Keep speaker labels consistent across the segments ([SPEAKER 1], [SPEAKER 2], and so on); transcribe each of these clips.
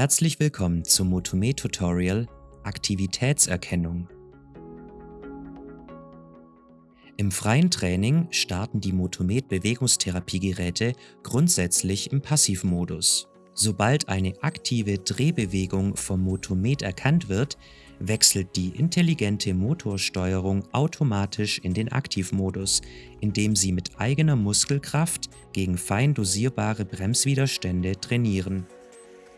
[SPEAKER 1] Herzlich willkommen zum Motomed-Tutorial Aktivitätserkennung. Im freien Training starten die Motomed-Bewegungstherapiegeräte grundsätzlich im Passivmodus. Sobald eine aktive Drehbewegung vom Motomed erkannt wird, wechselt die intelligente Motorsteuerung automatisch in den Aktivmodus, indem Sie mit eigener Muskelkraft gegen fein dosierbare Bremswiderstände trainieren.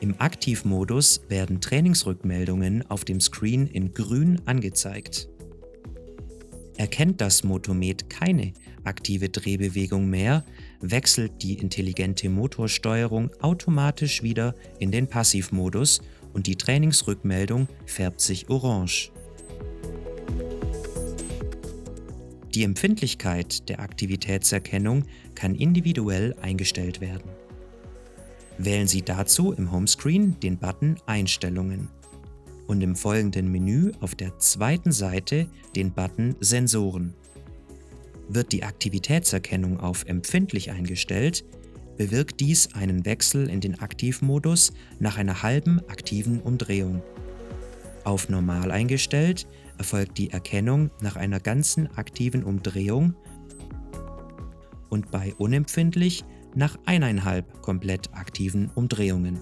[SPEAKER 1] Im Aktivmodus werden Trainingsrückmeldungen auf dem Screen in grün angezeigt. Erkennt das Motomed keine aktive Drehbewegung mehr, wechselt die intelligente Motorsteuerung automatisch wieder in den Passivmodus und die Trainingsrückmeldung färbt sich orange. Die Empfindlichkeit der Aktivitätserkennung kann individuell eingestellt werden. Wählen Sie dazu im Homescreen den Button Einstellungen und im folgenden Menü auf der zweiten Seite den Button Sensoren. Wird die Aktivitätserkennung auf empfindlich eingestellt, bewirkt dies einen Wechsel in den Aktivmodus nach einer halben aktiven Umdrehung. Auf normal eingestellt erfolgt die Erkennung nach einer ganzen aktiven Umdrehung und bei unempfindlich nach 1,5 komplett aktiven Umdrehungen.